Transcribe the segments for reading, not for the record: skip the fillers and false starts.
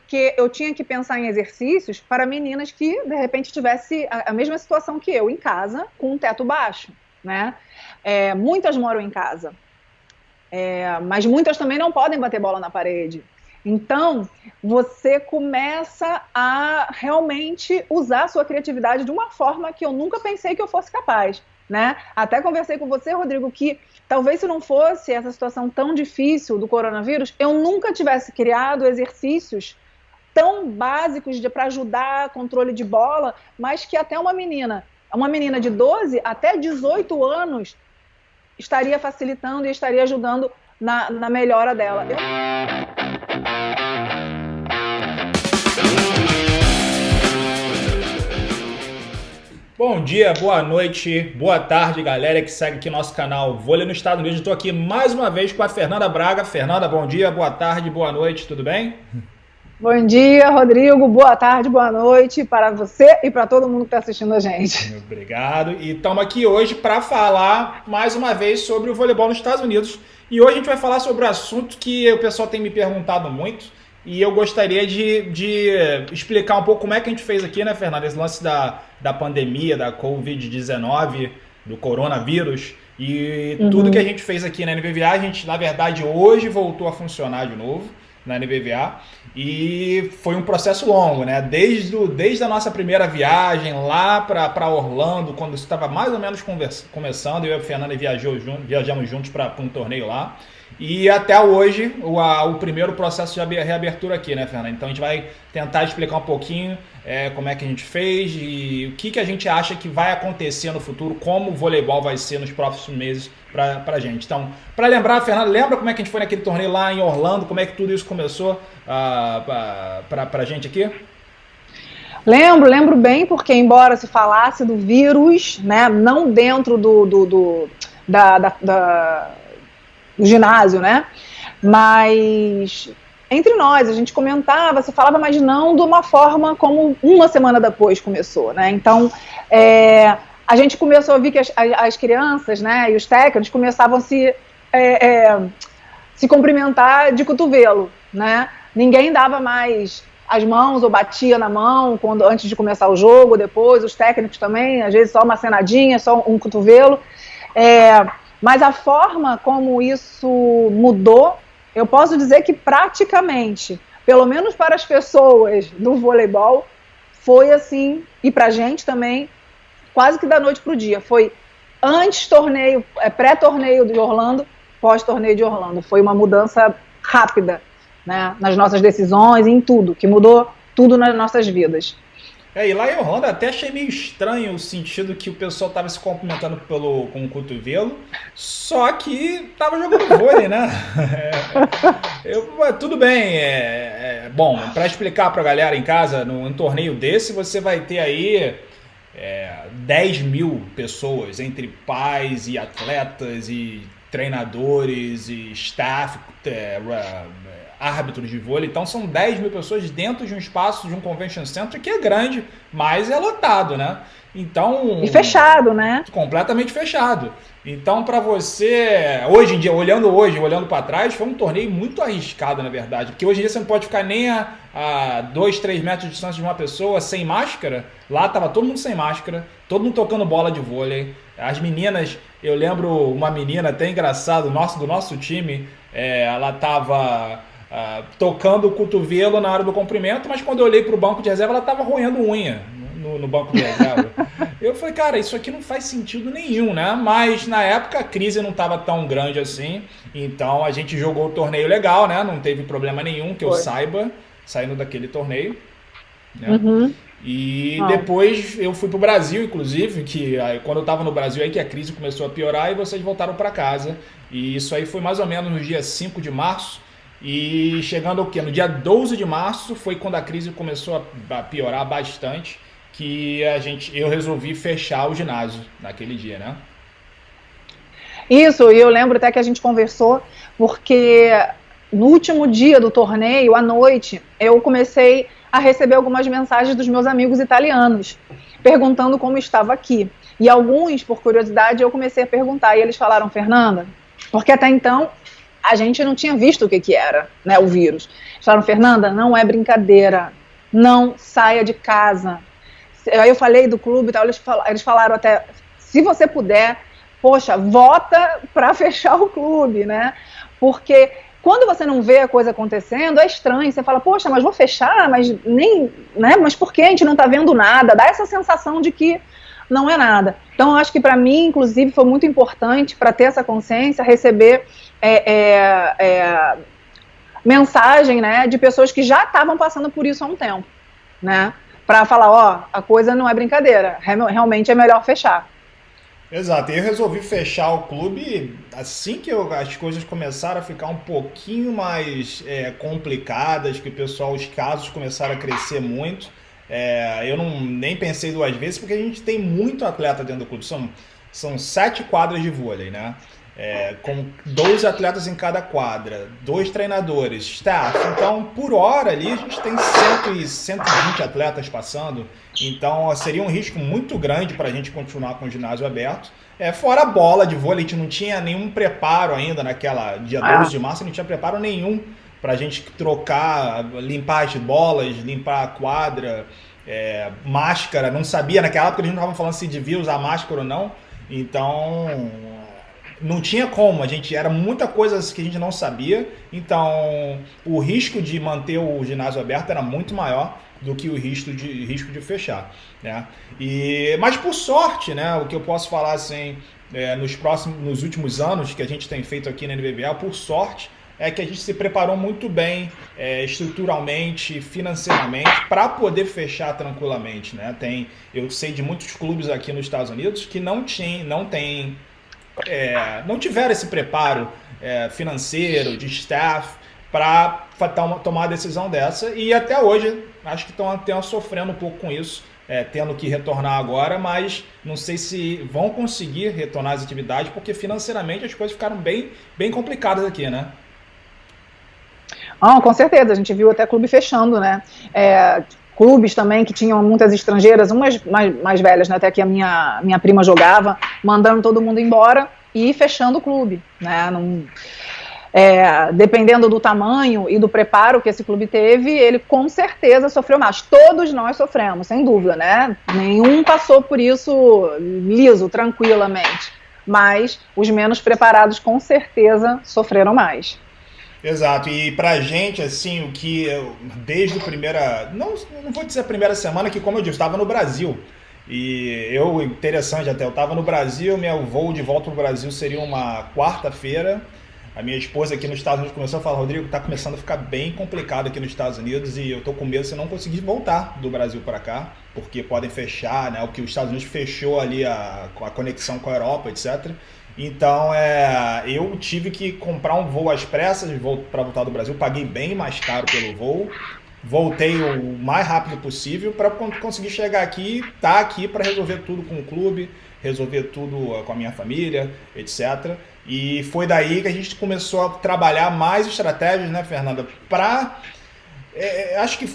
porque eu tinha que pensar em exercícios para meninas que, de repente, tivessem a mesma situação que eu, em casa, com um teto baixo, né? Muitas moram em casa, mas muitas também não podem bater bola na parede. Então, você começa a realmente usar a sua criatividade de uma forma que eu nunca pensei que eu fosse capaz, né? Até conversei com você, Rodrigo, que talvez se não fosse essa situação tão difícil do coronavírus, eu nunca tivesse criado exercícios tão básicos para ajudar controle de bola, mas que até uma menina de 12 até 18 anos estaria facilitando e estaria ajudando na melhora dela. Bom dia, boa noite, boa tarde, galera que segue aqui nosso canal Vôlei no Estado Unido. Estou aqui mais uma vez com a Fernanda Braga. Fernanda, bom dia, boa tarde, boa noite, tudo bem? Bom dia, Rodrigo, boa tarde, boa noite para você e para todo mundo que está assistindo a gente. Obrigado. E estamos aqui hoje para falar mais uma vez sobre o voleibol nos Estados Unidos. E hoje a gente vai falar sobre um assunto que o pessoal tem me perguntado muito. E eu gostaria de explicar um pouco como é que a gente fez aqui, né, Fernanda? Esse lance da pandemia, da Covid-19, do coronavírus. E tudo que a gente fez aqui na NBVA, a gente, na verdade, hoje voltou a funcionar de novo na NBVA. E foi um processo longo, né? Desde a nossa primeira viagem lá para Orlando, quando isso estava mais ou menos começando, eu e a Fernanda viajamos juntos para um torneio lá. E até hoje, o primeiro processo de reabertura aqui, né, Fernanda? Então a gente vai tentar explicar um pouquinho como é que a gente fez e o que a gente acha que vai acontecer no futuro, como o voleibol vai ser nos próximos meses pra gente. Então, para lembrar, Fernanda, lembra como é que a gente foi naquele torneio lá em Orlando, como é que tudo isso começou pra gente aqui? Lembro bem, porque embora se falasse do vírus, né, não dentro do ginásio, né? Mas entre nós, a gente comentava, se falava, mas não de uma forma como uma semana depois começou, né? Então, a gente começou a ver que as crianças, né, e os técnicos começavam a se cumprimentar de cotovelo, né? Ninguém dava mais as mãos ou batia na mão antes de começar o jogo, depois, os técnicos também, às vezes só uma cenadinha, só um cotovelo. Mas a forma como isso mudou, eu posso dizer que praticamente, pelo menos para as pessoas do voleibol, foi assim, e para a gente também, quase que da noite para o dia. Foi antes torneio, pré-torneio de Orlando, pós-torneio de Orlando. Foi uma mudança rápida, né, nas nossas decisões, em tudo, que mudou tudo nas nossas vidas. E lá em Orlando até achei meio estranho o sentido que o pessoal tava se cumprimentando com o cotovelo, só que tava jogando vôlei, né? Tudo bem, bom, para explicar pra galera em casa, num torneio desse você vai ter aí 10 mil pessoas, entre pais e atletas e treinadores e staff, árbitros de vôlei, então são 10 mil pessoas dentro de um espaço de um convention center que é grande, mas é lotado, né? Então, e fechado, né? Completamente fechado. Então, para você, hoje em dia, olhando para trás, foi um torneio muito arriscado, na verdade, porque hoje em dia você não pode ficar nem a 2, 3 metros de distância de uma pessoa sem máscara. Lá tava todo mundo sem máscara, todo mundo tocando bola de vôlei. As meninas, eu lembro uma menina até engraçada do nosso time, ela tava tocando o cotovelo na hora do comprimento, mas quando eu olhei pro banco de reserva, ela tava roendo unha no banco de reserva. Eu falei, cara, isso aqui não faz sentido nenhum, né? Mas na época a crise não tava tão grande assim, então a gente jogou o torneio legal, né? Não teve problema nenhum, que eu saiba, saindo daquele torneio, né? Uhum. E depois eu fui pro Brasil, inclusive, que quando eu tava no Brasil aí que a crise começou a piorar e vocês voltaram para casa. E isso aí foi mais ou menos no dia 5 de março. E chegando ao quê? No dia 12 de março foi quando a crise começou a piorar bastante, que eu resolvi fechar o ginásio naquele dia, né? Isso, e eu lembro até que a gente conversou, porque no último dia do torneio, à noite, eu comecei a receber algumas mensagens dos meus amigos italianos, perguntando como estava aqui. E alguns, por curiosidade, eu comecei a perguntar, e eles falaram, Fernanda, porque até então a gente não tinha visto o que era, né, o vírus. Eles falaram, Fernanda, não é brincadeira, não saia de casa. Aí eu falei do clube e tal, eles falaram até, se você puder, poxa, vota para fechar o clube, né? Porque quando você não vê a coisa acontecendo, é estranho, você fala, poxa, mas vou fechar, mas nem, né? Mas por que a gente não está vendo nada? Dá essa sensação de que não é nada. Então, eu acho que para mim, inclusive, foi muito importante para ter essa consciência, receber mensagem, né, de pessoas que já estavam passando por isso há um tempo, né? Para falar, ó, a coisa não é brincadeira, realmente é melhor fechar. Exato, e eu resolvi fechar o clube assim que as coisas começaram a ficar um pouquinho mais complicadas, que os casos começaram a crescer muito. Eu nem pensei duas vezes, porque a gente tem muito atleta dentro do clube, são 7 quadras de vôlei, né? Com 12 atletas em cada quadra, 2 treinadores, staff. Então, por hora ali, a gente tem 120 atletas passando. Então, seria um risco muito grande para a gente continuar com o ginásio aberto. Fora a bola de vôlei, a gente não tinha nenhum preparo ainda naquela dia 12 de março, não tinha preparo nenhum para a gente trocar, limpar as bolas, limpar a quadra, máscara. Não sabia, naquela época a gente não estava falando se devia usar máscara ou não. Então, não tinha como, era muita coisa que a gente não sabia, então o risco de manter o ginásio aberto era muito maior do que o risco de fechar, né? Mas por sorte, né, o que eu posso falar assim, nos últimos anos que a gente tem feito aqui na NBBA, por sorte, é que a gente se preparou muito bem estruturalmente, financeiramente, para poder fechar tranquilamente, né? Eu sei de muitos clubes aqui nos Estados Unidos que não tiveram esse preparo financeiro, de staff, para tomar uma decisão dessa, e até hoje acho que estão até sofrendo um pouco com isso, tendo que retornar agora, mas não sei se vão conseguir retornar as atividades, porque financeiramente as coisas ficaram bem, bem complicadas aqui, né? Com certeza, a gente viu até clube fechando, né? Clubes também que tinham muitas estrangeiras, umas mais velhas, né, até que a minha prima jogava, mandando todo mundo embora e fechando o clube, né? Dependendo do tamanho e do preparo que esse clube teve, ele com certeza sofreu mais. Todos nós sofremos, sem dúvida, né? Nenhum passou por isso liso, tranquilamente, mas os menos preparados com certeza sofreram mais. Exato, e pra gente, assim, o que desde a primeira, não vou dizer a primeira semana, que como eu disse, estava no Brasil, e interessante até, eu estava no Brasil, meu voo de volta pro Brasil seria uma quarta-feira, a minha esposa aqui nos Estados Unidos começou a falar, Rodrigo, tá começando a ficar bem complicado aqui nos Estados Unidos, e eu tô com medo de não conseguir voltar do Brasil para cá, porque podem fechar, né, o que os Estados Unidos fechou ali a conexão com a Europa, etc., então, eu tive que comprar um voo às pressas para voltar do Brasil, paguei bem mais caro pelo voo, voltei o mais rápido possível para conseguir chegar aqui, estar aqui para resolver tudo com o clube, resolver tudo com a minha família, etc. E foi daí que a gente começou a trabalhar mais estratégias, né, Fernanda, acho que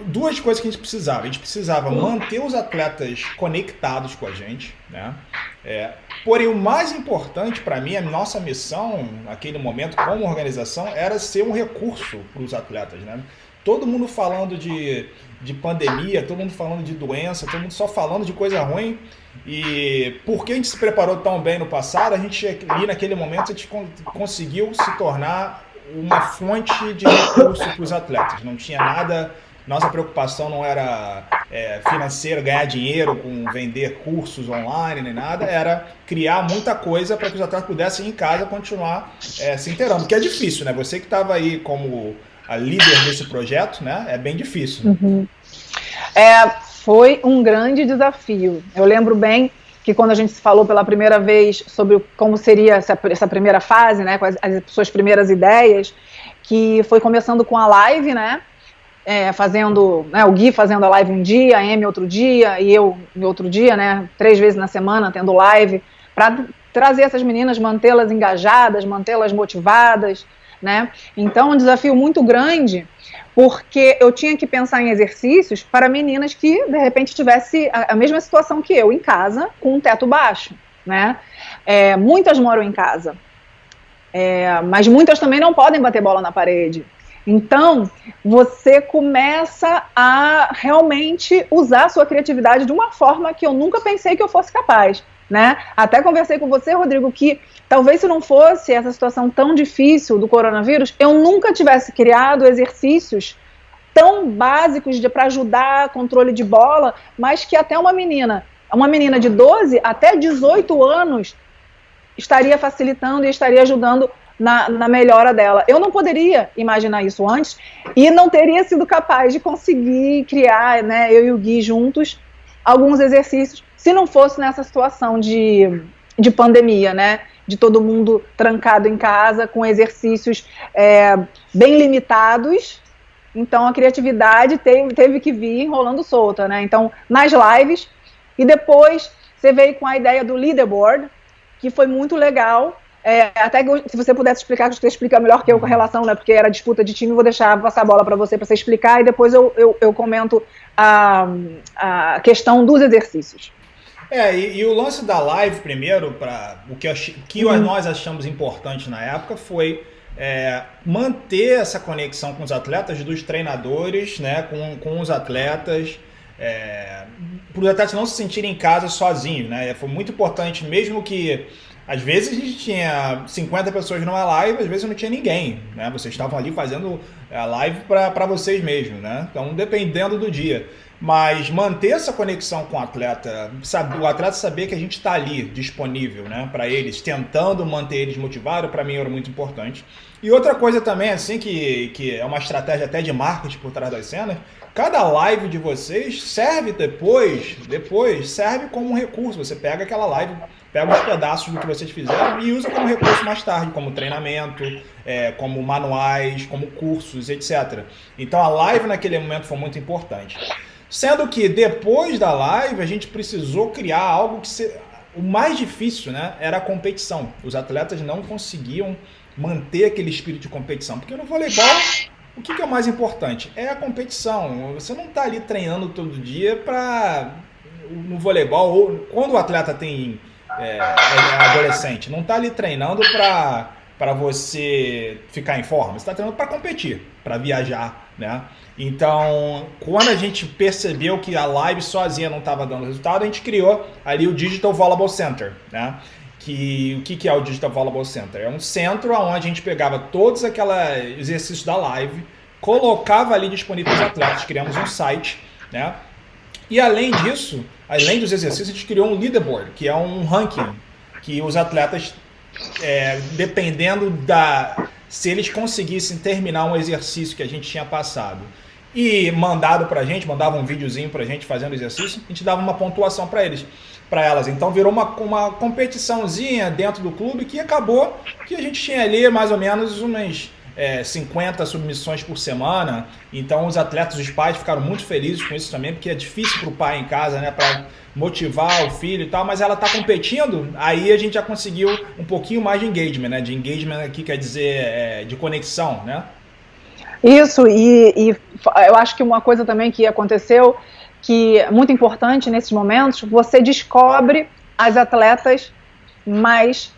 duas coisas que a gente precisava. A gente precisava manter os atletas conectados com a gente, né? Porém, o mais importante para mim, a nossa missão naquele momento como organização era ser um recurso para os atletas, né? Todo mundo falando de pandemia, todo mundo falando de doença, todo mundo só falando de coisa ruim. E porque a gente se preparou tão bem no passado, ali naquele momento a gente conseguiu se tornar uma fonte de recurso para os atletas. Não tinha nada, nossa preocupação não era financeira, ganhar dinheiro com vender cursos online nem nada, era criar muita coisa para que os atletas pudessem em casa continuar se inteirando, que é difícil, né? Você que estava aí como a líder desse projeto, né? É bem difícil. Uhum. Foi um grande desafio. Eu lembro bem que quando a gente se falou pela primeira vez sobre como seria essa primeira fase, né, com as suas primeiras ideias, que foi começando com a live, né, fazendo, né, o Gui fazendo a live um dia, a Amy outro dia, e eu outro dia, né, 3 vezes na semana tendo live, para trazer essas meninas, mantê-las engajadas, mantê-las motivadas, né, então um desafio muito grande, porque eu tinha que pensar em exercícios para meninas que, de repente, tivessem a mesma situação que eu, em casa, com um teto baixo, né? Muitas moram em casa. mas muitas também não podem bater bola na parede. Então, você começa a realmente usar a sua criatividade de uma forma que eu nunca pensei que eu fosse capaz, né? Até conversei com você, Rodrigo, que talvez se não fosse essa situação tão difícil do coronavírus, eu nunca tivesse criado exercícios tão básicos para ajudar controle de bola, mas que até uma menina de 12 até 18 anos estaria facilitando e estaria ajudando na melhora dela. Eu não poderia imaginar isso antes e não teria sido capaz de conseguir criar, né, eu e o Gui juntos, alguns exercícios, se não fosse nessa situação de pandemia, né, de todo mundo trancado em casa, com exercícios bem limitados. Então a criatividade teve que vir rolando solta, né? Então, nas lives, e depois você veio com a ideia do leaderboard, que foi muito legal. Até se você pudesse explicar, que você explica melhor que eu com a relação, né? Porque era disputa de time, vou deixar passar a bola para você explicar e depois eu comento a questão dos exercícios. E o lance da live, primeiro, o que nós achamos importante na época foi manter essa conexão com os atletas, dos treinadores, né, com os atletas, para os atletas não se sentirem em casa sozinhos, né? Foi muito importante, mesmo que às vezes a gente tinha 50 pessoas numa live, às vezes não tinha ninguém, né? Vocês estavam ali fazendo a live para vocês mesmos, né? Então, dependendo do dia. Mas manter essa conexão com o atleta saber que a gente está ali disponível, né, para eles, tentando manter eles motivados, para mim era muito importante. E outra coisa também, assim, que é uma estratégia até de marketing por trás das cenas, cada live de vocês serve depois serve como um recurso. Você pega aquela live, pega os pedaços do que vocês fizeram e usa como recurso mais tarde, como treinamento, como manuais, como cursos, etc. Então a live naquele momento foi muito importante. Sendo que depois da live a gente precisou criar algo o mais difícil, né, era a competição. Os atletas não conseguiam manter aquele espírito de competição, porque no voleibol o que é o mais importante? É a competição. Você não está ali treinando todo dia no voleibol, ou quando o atleta é adolescente, não está ali treinando para você ficar em forma, você está treinando para competir, para viajar, né? Então, quando a gente percebeu que a live sozinha não estava dando resultado, a gente criou ali o Digital Volleyball Center, né? O que é o Digital Volleyball Center? É um centro onde a gente pegava todos aqueles exercícios da live, colocava ali disponível para os atletas, criamos um site, né? E além disso, além dos exercícios, a gente criou um leaderboard, que é um ranking, que os atletas, dependendo se eles conseguissem terminar um exercício que a gente tinha passado e mandava um videozinho pra gente fazendo exercício, a gente dava uma pontuação para elas. Então virou uma competiçãozinha dentro do clube que acabou que a gente tinha ali mais ou menos umas 50 submissões por semana. Então os atletas, os pais ficaram muito felizes com isso também, porque é difícil para o pai em casa, né, para motivar o filho e tal, mas ela está competindo, aí a gente já conseguiu um pouquinho mais de engagement, né? De engagement aqui quer dizer de conexão, né? Isso, e eu acho que uma coisa também que aconteceu, que é muito importante nesses momentos, você descobre as atletas mais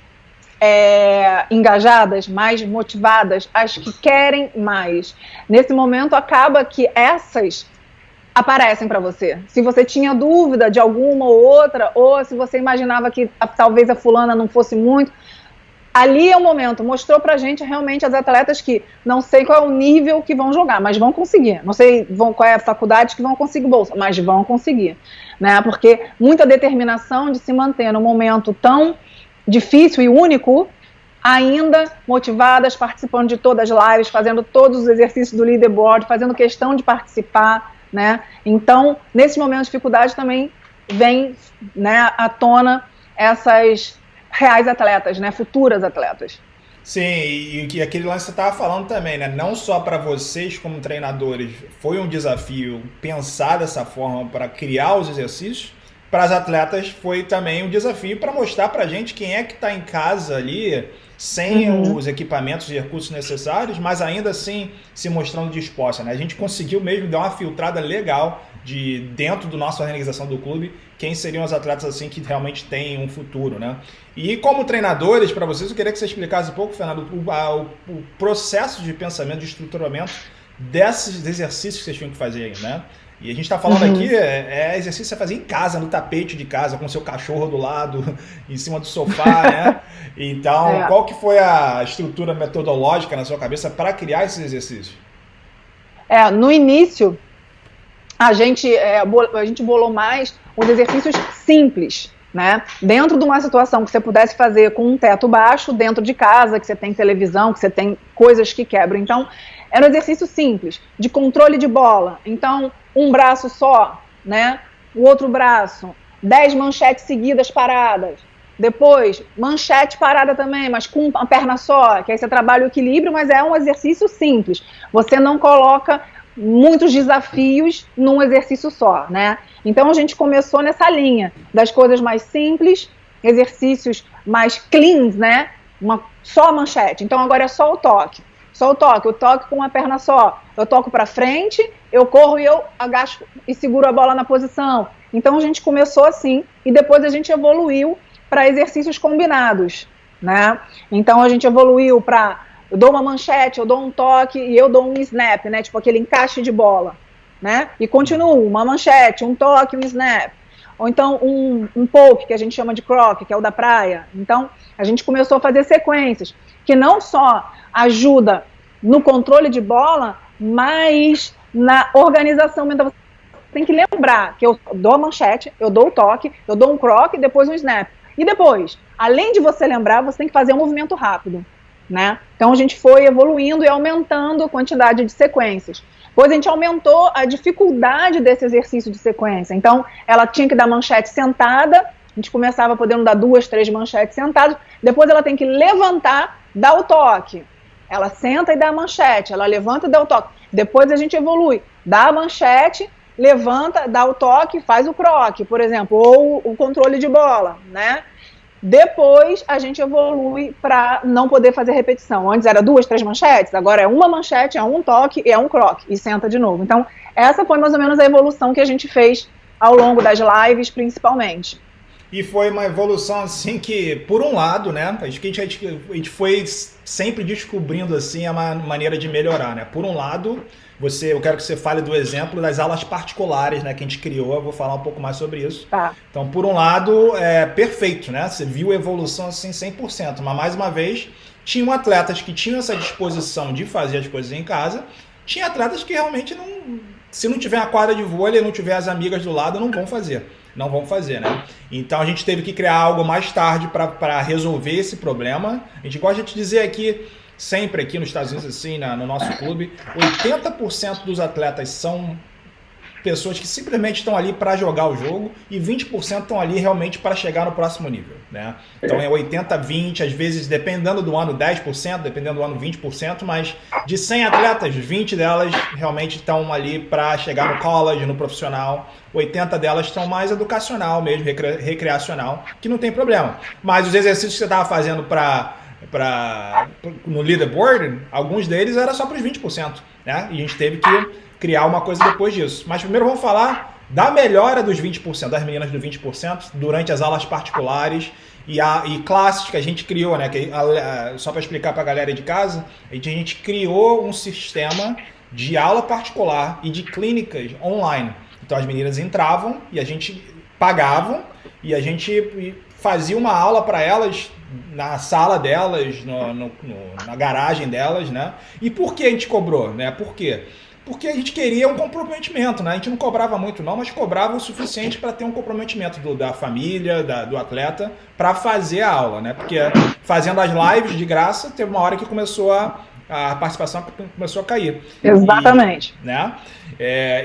engajadas, mais motivadas, as que querem mais. Nesse momento acaba que essas aparecem para você. Se você tinha dúvida de alguma ou outra, ou se você imaginava que talvez a fulana não fosse muito, ali é o momento, mostrou pra gente realmente as atletas que não sei qual é o nível que vão jogar, mas vão conseguir. Não sei qual é a faculdade que vão conseguir bolsa, mas vão conseguir, né? Porque muita determinação de se manter num momento tão difícil e único, ainda motivadas, participando de todas as lives, fazendo todos os exercícios do leaderboard, fazendo questão de participar, né? Então, nesse momento de dificuldade também vem, né, à tona essas reais atletas, né, futuras atletas. Sim, e aquele lance que você estava falando também, né? Não só para vocês como treinadores foi um desafio pensar dessa forma para criar os exercícios, para as atletas foi também um desafio para mostrar para a gente quem é que está em casa ali sem os equipamentos e recursos necessários, mas ainda assim se mostrando disposta, né? A gente conseguiu mesmo dar uma filtrada legal dentro da nossa organização do clube, quem seriam os atletas assim que realmente têm um futuro, né? E como treinadores, para vocês, eu queria que você explicasse um pouco, Fernando, o processo de pensamento, de estruturamento desses exercícios que vocês tinham que fazer aí, né? E a gente está falando aqui, exercício que você fazia em casa, no tapete de casa, com seu cachorro do lado, em cima do sofá, né? Então, qual que foi a estrutura metodológica na sua cabeça para criar esses exercícios? No início, a gente bolou mais os exercícios simples, né? Dentro de uma situação que você pudesse fazer com um teto baixo, dentro de casa, que você tem televisão, que você tem coisas que quebram. Então, era um exercício simples, de controle de bola. Então, um braço só, né? O outro braço, 10 manchetes seguidas paradas. Depois, manchete parada também, mas com uma perna só, que aí você trabalha o equilíbrio, mas é um exercício simples. Você não coloca muitos desafios num exercício só, né? Então, a gente começou nessa linha das coisas mais simples, exercícios mais cleans, né? Só a manchete. Então, agora é só o toque. Só o toque, eu toco com uma perna só, eu toco para frente, eu corro e eu agacho e seguro a bola na posição. Então a gente começou assim e depois a gente evoluiu para exercícios combinados, né? Então a gente evoluiu para, eu dou uma manchete, eu dou um toque e eu dou um snap, né? Tipo aquele encaixe de bola, né? E continuo, uma manchete, um toque, um snap. Ou então um poke, que a gente chama de croc, que é o da praia. Então a gente começou a fazer sequências que não só ajuda no controle de bola, mas na organização mental. Você tem que lembrar que eu dou a manchete, eu dou o toque, eu dou um croc e depois um snap. E depois, além de você lembrar, você tem que fazer um movimento rápido, né? Então a gente foi evoluindo e aumentando a quantidade de sequências. Depois a gente aumentou a dificuldade desse exercício de sequência. Então ela tinha que dar manchete sentada, a gente começava podendo dar 2, 3 manchetes sentadas, depois ela tem que levantar, dar o toque. Ela senta e dá a manchete, ela levanta e dá o toque. Depois a gente evolui, dá a manchete, levanta, dá o toque, faz o croc, por exemplo, ou o controle de bola, né? Depois a gente evolui para não poder fazer repetição. Antes era 2, 3 manchetes, agora é uma manchete, é um toque e é um croc, e senta de novo. Então essa foi mais ou menos a evolução que a gente fez ao longo das lives, principalmente. E foi uma evolução assim que, por um lado, né, a gente foi sempre descobrindo assim a maneira de melhorar, né? Por um lado, eu quero que você fale do exemplo das aulas particulares, né, que a gente criou, eu vou falar um pouco mais sobre isso. Tá. Então, por um lado, é perfeito, né? Você viu a evolução assim 100%, mas mais uma vez, tinham atletas que tinham essa disposição de fazer as coisas em casa, tinha atletas que realmente se não tiver a quadra de vôlei, não tiver as amigas do lado, não vão fazer, né? Então a gente teve que criar algo mais tarde para resolver esse problema. A gente gosta de dizer aqui, sempre aqui nos Estados Unidos, assim, no nosso clube, 80% dos atletas são pessoas que simplesmente estão ali para jogar o jogo e 20% estão ali realmente para chegar no próximo nível, né? Então é 80-20, às vezes, dependendo do ano, 10%, dependendo do ano, 20%, mas de 100 atletas, 20 delas realmente estão ali para chegar no college, no profissional, 80 delas estão mais educacional mesmo, recreacional, que não tem problema. Mas os exercícios que você estava fazendo no leaderboard, alguns deles era só para os 20%, né? E a gente teve que criar uma coisa depois disso. Mas primeiro vamos falar da melhora dos 20%, das meninas do 20%, durante as aulas particulares e classes que a gente criou, né? Só para explicar para a galera de casa, a gente criou um sistema de aula particular e de clínicas online. Então as meninas entravam e a gente pagavam e a gente fazia uma aula para elas na sala delas, na garagem delas, né? E por que a gente cobrou, né? Por quê? Porque a gente queria um comprometimento, né? A gente não cobrava muito não, mas cobrava o suficiente para ter um comprometimento da família, do atleta, para fazer a aula, né? Porque fazendo as lives de graça, teve uma hora que a participação começou a cair. Exatamente. Né?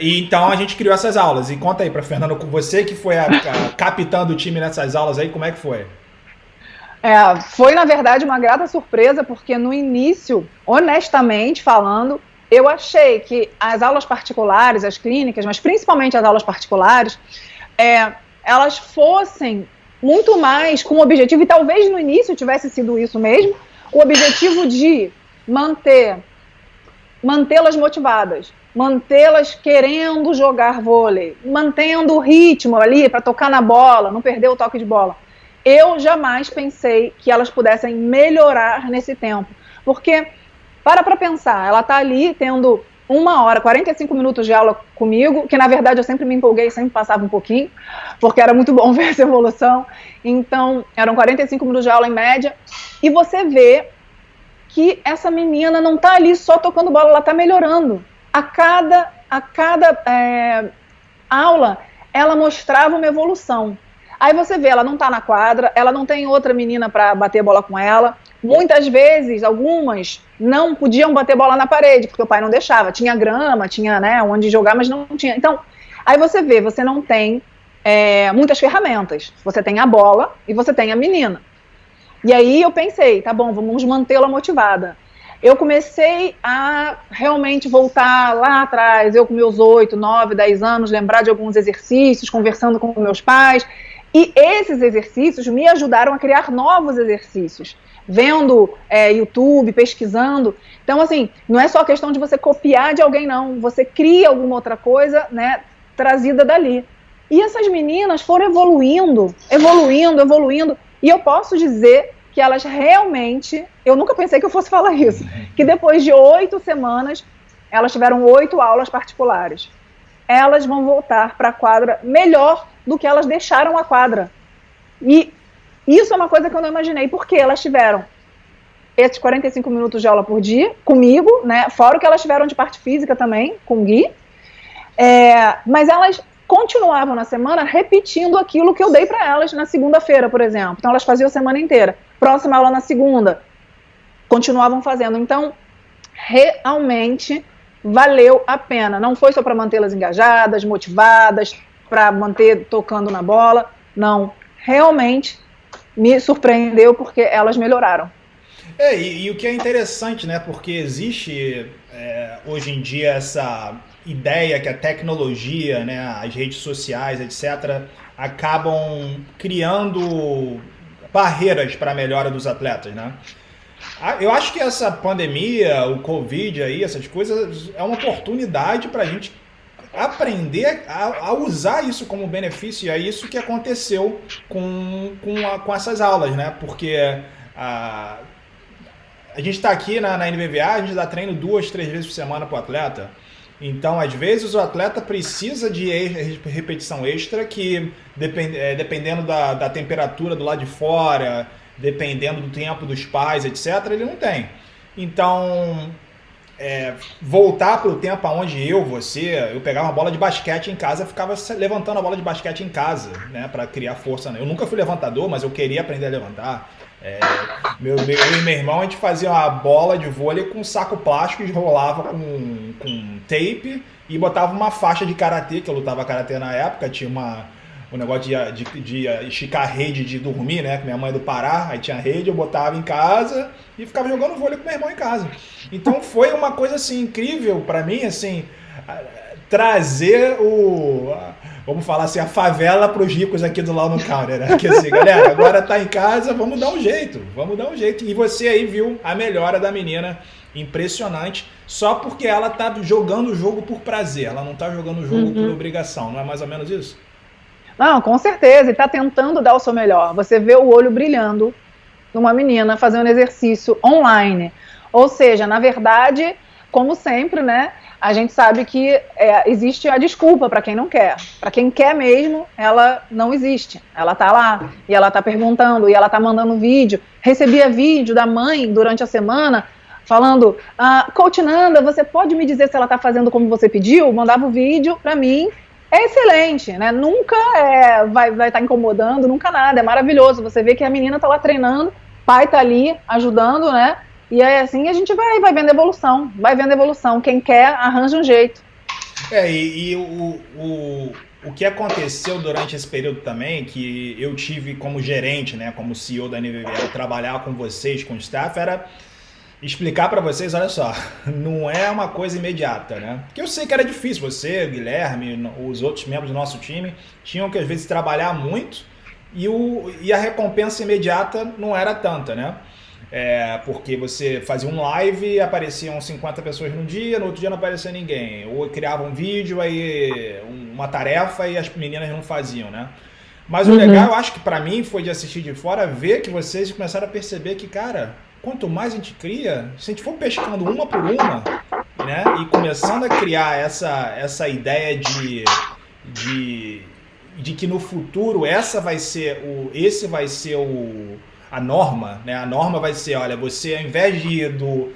E então a gente criou essas aulas. E conta aí para Fernando, você que foi a capitã do time nessas aulas aí, como é que foi? Foi, na verdade, uma grata surpresa, porque no início, honestamente falando, eu achei que as aulas particulares, as clínicas, mas principalmente as aulas particulares, elas fossem muito mais com o objetivo, e talvez no início tivesse sido isso mesmo, o objetivo de mantê-las motivadas. mantê-las querendo jogar vôlei, mantendo o ritmo ali para tocar na bola, não perder o toque de bola. Eu jamais pensei que elas pudessem melhorar nesse tempo, porque para pensar, ela está ali tendo 1 hora, 45 minutos de aula comigo, que na verdade eu sempre me empolguei, sempre passava um pouquinho, porque era muito bom ver essa evolução. Então, eram 45 minutos de aula em média, e você vê que essa menina não está ali só tocando bola, ela está melhorando. A cada aula, ela mostrava uma evolução. Aí você vê, ela não está na quadra, ela não tem outra menina para bater bola com ela. Muitas vezes, algumas não podiam bater bola na parede, porque o pai não deixava. Tinha grama, tinha, né, onde jogar, mas não tinha. Então, aí você vê, você não tem muitas ferramentas. Você tem a bola e você tem a menina. E aí eu pensei, tá bom, vamos mantê-la motivada. Eu comecei a realmente voltar lá atrás, eu com meus 8, 9, 10 anos, lembrar de alguns exercícios, conversando com meus pais. E esses exercícios me ajudaram a criar novos exercícios, vendo YouTube, pesquisando. Então, assim, não é só questão de você copiar de alguém, não. Você cria alguma outra coisa, né, trazida dali. E essas meninas foram evoluindo. E eu posso dizer que elas realmente, eu nunca pensei que eu fosse falar isso, que depois de 8 semanas, elas tiveram 8 aulas particulares. Elas vão voltar para a quadra melhor do que elas deixaram a quadra. E isso é uma coisa que eu não imaginei, porque elas tiveram esses 45 minutos de aula por dia comigo, né? Fora o que elas tiveram de parte física também, com o Gui. Mas elas continuavam na semana repetindo aquilo que eu dei para elas na segunda-feira, por exemplo. Então elas faziam a semana inteira. Próxima aula na segunda. Continuavam fazendo. Então, realmente valeu a pena. Não foi só para mantê-las engajadas, motivadas, para manter tocando na bola. Não. Realmente me surpreendeu porque elas melhoraram. E o que é interessante, né? Porque existe hoje em dia essa ideia que a tecnologia, né, as redes sociais, etc., acabam criando barreiras para a melhora dos atletas, né? Eu acho que essa pandemia, o Covid aí, essas coisas, é uma oportunidade para a gente aprender a usar isso como benefício, e é isso que aconteceu com essas aulas, né? Porque a gente está aqui na NBVA, a gente dá treino 2, 3 vezes por semana para o atleta. Então, às vezes, o atleta precisa de repetição extra que, dependendo da temperatura do lado de fora, dependendo do tempo dos pais, etc., ele não tem. Então, voltar para o tempo onde eu pegava uma bola de basquete em casa, ficava levantando a bola de basquete em casa, né, para criar força. Eu nunca fui levantador, mas eu queria aprender a levantar. Eu e meu irmão, a gente fazia uma bola de vôlei com um saco plástico, enrolava com tape e botava uma faixa de karatê, que eu lutava karatê na época, tinha um negócio de esticar a rede de dormir, né, que minha mãe é do Pará, aí tinha rede, eu botava em casa e ficava jogando vôlei com meu irmão em casa. Então foi uma coisa assim incrível para mim, assim, trazer vamos falar assim, a favela para os ricos aqui do Law No Counter, né? Que assim, galera, agora tá em casa, vamos dar um jeito. E você aí viu a melhora da menina, impressionante, só porque ela tá jogando o jogo por prazer, ela não tá jogando o jogo por obrigação, não é mais ou menos isso? Não, com certeza, e tá tentando dar o seu melhor. Você vê o olho brilhando numa menina fazendo exercício online. Ou seja, na verdade, como sempre, né? A gente sabe que existe a desculpa para quem não quer. Para quem quer mesmo, ela não existe. Ela tá lá, e ela tá perguntando, e ela tá mandando vídeo. Recebia vídeo da mãe durante a semana, falando, Coach Nanda, você pode me dizer se ela tá fazendo como você pediu? Mandava o vídeo para mim. É excelente, né? Nunca vai estar incomodando, nunca nada. É maravilhoso. Você vê que a menina tá lá treinando, o pai tá ali ajudando, né? E aí, assim, a gente vai vendo evolução. Vai vendo evolução. Quem quer, arranja um jeito. O que aconteceu durante esse período também, que eu tive como gerente, né, como CEO da NBVA, trabalhar com vocês, com o staff, era explicar para vocês, olha só, não é uma coisa imediata, né? Porque eu sei que era difícil, você, Guilherme, os outros membros do nosso time, tinham que às vezes trabalhar muito e a recompensa imediata não era tanta, né? porque você fazia um live e apareciam 50 pessoas no dia, no outro dia não aparecia ninguém. Ou criava um vídeo, aí uma tarefa e as meninas não faziam, né? Mas o legal, eu acho que pra mim, foi de assistir de fora, ver que vocês começaram a perceber que, cara, quanto mais a gente cria, se a gente for pescando uma por uma, né, e começando a criar essa ideia de que no futuro esse vai ser a norma, né? A norma vai ser, olha, você ao invés de ir do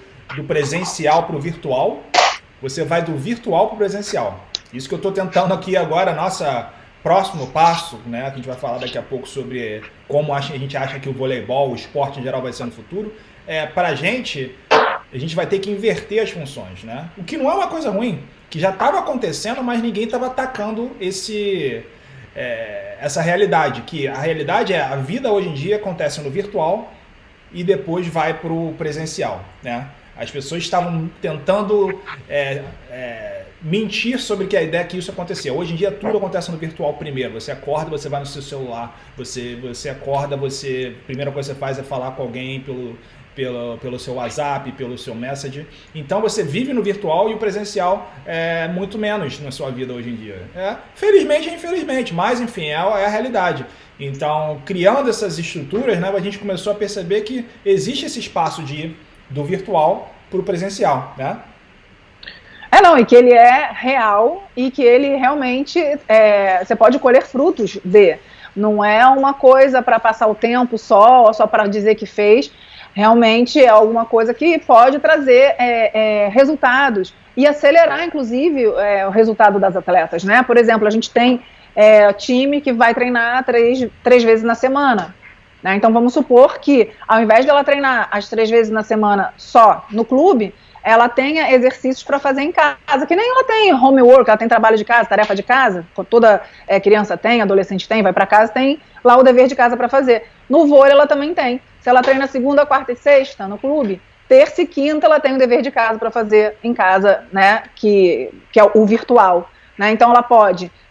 presencial para o virtual, você vai do virtual para o presencial. Isso que eu estou tentando aqui agora, nossa próximo passo, né? Que a gente vai falar daqui a pouco sobre como a gente acha que o voleibol, o esporte em geral vai ser no futuro. Para a gente vai ter que inverter as funções, né? O que não é uma coisa ruim, que já estava acontecendo, mas ninguém estava atacando essa realidade, que a realidade a vida hoje em dia acontece no virtual e depois vai para o presencial, né? As pessoas estavam tentando mentir sobre que a ideia que isso acontecia. Hoje em dia tudo acontece no virtual primeiro. Você acorda, você vai no seu celular, você acorda, a primeira coisa que você faz é falar com alguém pelo seu WhatsApp, pelo seu Messenger. Então você vive no virtual e o presencial é muito menos na sua vida hoje em dia. Felizmente e infelizmente, mas enfim, é a realidade. Então, criando essas estruturas, né, a gente começou a perceber que existe esse espaço de ir do virtual para o presencial, né? E que ele é real e que ele realmente, você pode colher frutos de. Não é uma coisa para passar o tempo só para dizer que fez. Realmente é alguma coisa que pode trazer resultados e acelerar, inclusive, o resultado das atletas, né? Por exemplo, a gente tem time que vai treinar três vezes na semana, né? Então vamos supor que, ao invés dela treinar as 3 vezes na semana só no clube, ela tenha exercícios para fazer em casa, que nem ela tem homework, ela tem trabalho de casa, tarefa de casa, toda criança tem, adolescente tem, vai para casa, tem lá o dever de casa para fazer. No vôlei ela também tem. Se ela treina segunda, quarta e sexta no clube, terça e quinta ela tem o dever de casa para fazer em casa, né, que é o virtual. Né? Então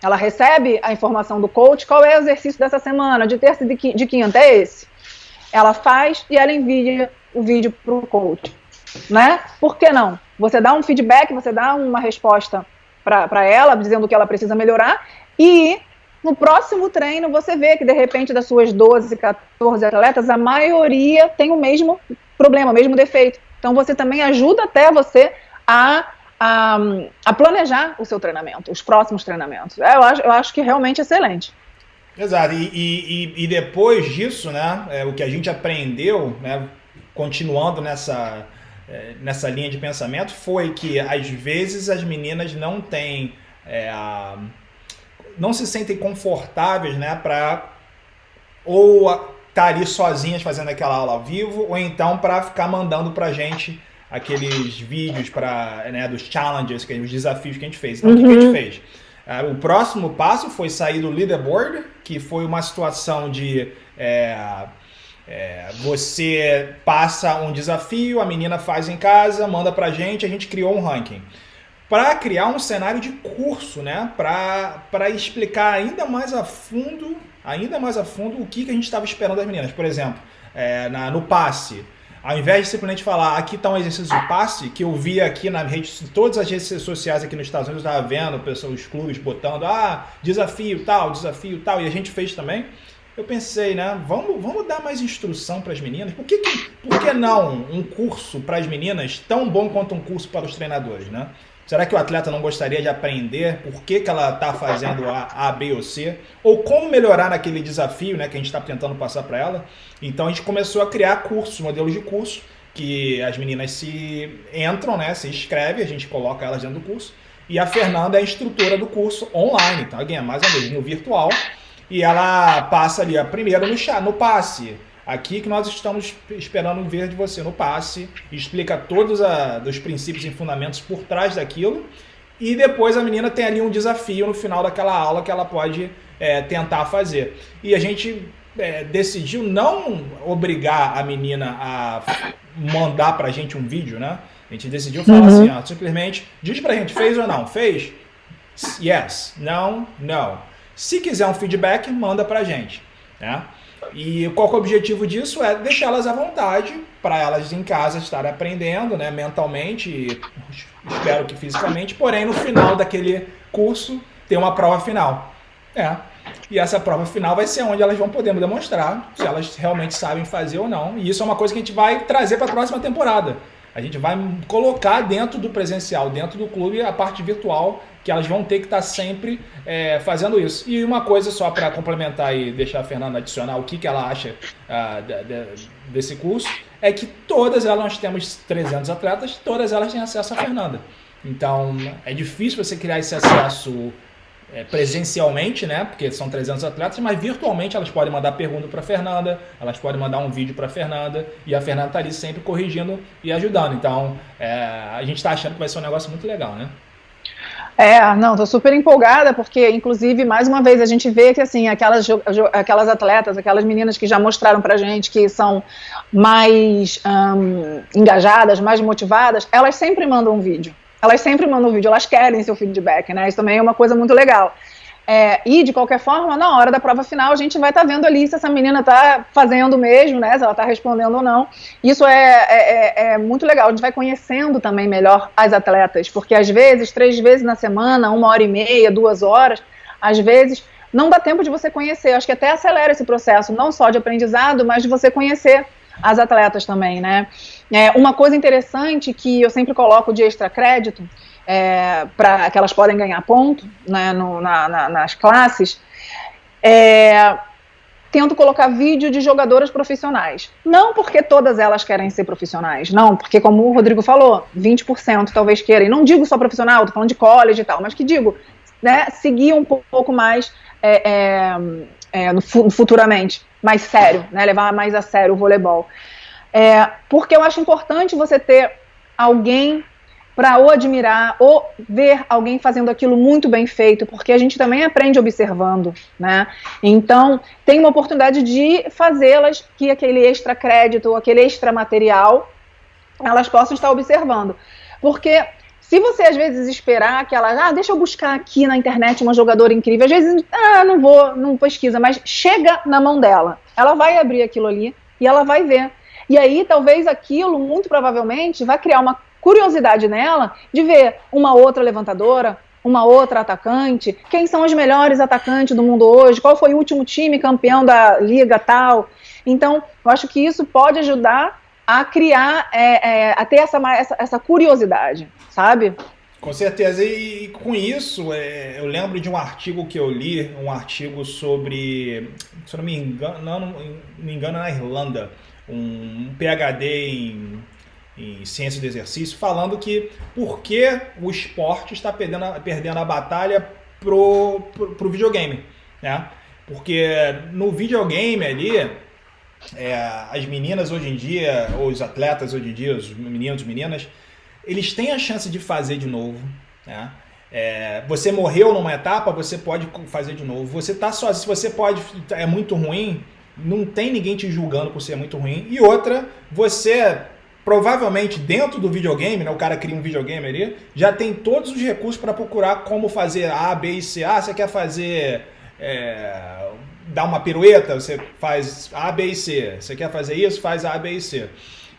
ela recebe a informação do coach, qual é o exercício dessa semana, de terça e de quinta, é esse. Ela faz e ela envia o vídeo para o coach. Né? Por que não? Você dá um feedback, você dá uma resposta para ela, dizendo o que ela precisa melhorar, e no próximo treino você vê que de repente das suas 12, 14 atletas, a maioria tem o mesmo problema, o mesmo defeito. Então você também ajuda até você a planejar o seu treinamento, os próximos treinamentos. Eu acho que realmente é excelente. Exato, e depois disso, né, o que a gente aprendeu, né, continuando nessa linha de pensamento, foi que às vezes as meninas não se sentem confortáveis, né, para ou estar ali sozinhas fazendo aquela aula ao vivo, ou então para ficar mandando pra gente aqueles vídeos dos challenges, os desafios que a gente fez. Então, o que a gente fez? O próximo passo foi sair do leaderboard, que foi uma situação de você passa um desafio, a menina faz em casa, manda pra gente, a gente criou um ranking. Para criar um cenário de curso, né? Para explicar ainda mais a fundo o que a gente estava esperando das meninas. Por exemplo, no passe, ao invés de simplesmente falar, aqui está um exercício de passe, que eu vi aqui em todas as redes sociais aqui nos Estados Unidos, eu estava vendo os clubes botando, desafio tal, e a gente fez também. Eu pensei, né, vamos dar mais instrução para as meninas. Por que não um curso para as meninas tão bom quanto um curso para os treinadores, né? Será que o atleta não gostaria de aprender por que ela está fazendo A, B ou C? Ou como melhorar naquele desafio, né, que a gente está tentando passar para ela? Então a gente começou a criar modelos de curso, que as meninas se inscrevem, a gente coloca elas dentro do curso. E a Fernanda é a instrutora do curso online, então alguém mais ou menos no virtual. E ela passa ali primeiro no passe. Aqui que nós estamos esperando ver de você no passe, explica todos os princípios e fundamentos por trás daquilo, e depois a menina tem ali um desafio no final daquela aula que ela pode tentar fazer. E a gente decidiu não obrigar a menina a mandar pra gente um vídeo, né? A gente decidiu falar assim, simplesmente, diz pra gente, fez ou não? Fez? Yes. Não? No. Se quiser um feedback, manda pra gente, né? E qual que é o objetivo disso? É deixá-las à vontade, para elas em casa estarem aprendendo, né, mentalmente, e espero que fisicamente, porém no final daquele curso tem uma prova final. E essa prova final vai ser onde elas vão poder demonstrar se elas realmente sabem fazer ou não. E isso é uma coisa que a gente vai trazer para a próxima temporada. A gente vai colocar dentro do presencial, dentro do clube, a parte virtual, que elas vão ter que estar sempre fazendo isso. E uma coisa só para complementar e deixar a Fernanda adicionar o que ela acha desse curso, é que todas elas, nós temos 300 atletas, todas elas têm acesso à Fernanda. Então, é difícil você criar esse acesso presencialmente, né? Porque são 300 atletas, mas virtualmente elas podem mandar pergunta para a Fernanda, elas podem mandar um vídeo para a Fernanda, e a Fernanda está ali sempre corrigindo e ajudando. Então, a gente está achando que vai ser um negócio muito legal, né? Não, tô super empolgada, porque, inclusive, mais uma vez, a gente vê que, assim, aquelas atletas, aquelas meninas que já mostraram pra gente que são mais engajadas, mais motivadas, elas sempre mandam um vídeo. Elas querem seu feedback, né? Isso também é uma coisa muito legal. E, de qualquer forma, na hora da prova final, a gente vai estar vendo ali se essa menina está fazendo mesmo, né? Se ela está respondendo ou não. Isso é muito legal. A gente vai conhecendo também melhor as atletas, porque às vezes, 3 vezes na semana, 1h30, 2 horas, às vezes não dá tempo de você conhecer. Acho que até acelera esse processo, não só de aprendizado, mas de você conhecer as atletas também, né? Uma coisa interessante que eu sempre coloco de extra crédito, para que elas podem ganhar ponto, né, nas classes, tento colocar vídeo de jogadoras profissionais. Não porque todas elas querem ser profissionais, não, porque como o Rodrigo falou, 20% talvez queiram, e não digo só profissional, tô falando de college e tal, mas que digo, né, seguir um pouco mais futuramente, mais sério, né, levar mais a sério o voleibol. Porque eu acho importante você ter alguém para ou admirar, ou ver alguém fazendo aquilo muito bem feito, porque a gente também aprende observando, né? Então, tem uma oportunidade de fazê-las, que aquele extra crédito, aquele extra material, elas possam estar observando. Porque se você, às vezes, esperar que elas, deixa eu buscar aqui na internet uma jogadora incrível, às vezes, não pesquisa, mas chega na mão dela. Ela vai abrir aquilo ali e ela vai ver. E aí, talvez aquilo, muito provavelmente, vai criar uma curiosidade nela de ver uma outra levantadora, uma outra atacante, quem são os melhores atacantes do mundo hoje, qual foi o último time campeão da liga tal. Então, eu acho que isso pode ajudar a criar, a ter essa curiosidade, sabe? Com certeza, e com isso, eu lembro de um artigo que eu li, um artigo sobre, se eu não me engano, na Irlanda, um PhD em ciência do exercício, falando que por que o esporte está perdendo a batalha pro videogame, né? Porque no videogame ali, as meninas hoje em dia, ou os atletas hoje em dia, os meninos e meninas, eles têm a chance de fazer de novo, né? Você morreu numa etapa, você pode fazer de novo. Você tá sozinho, se você é muito ruim, não tem ninguém te julgando por ser muito ruim. E outra, você provavelmente dentro do videogame, né, o cara cria um videogame ali, já tem todos os recursos para procurar como fazer A, B e C. Você quer fazer dar uma pirueta, você faz A, B e C. Você quer fazer isso, faz A, B e C.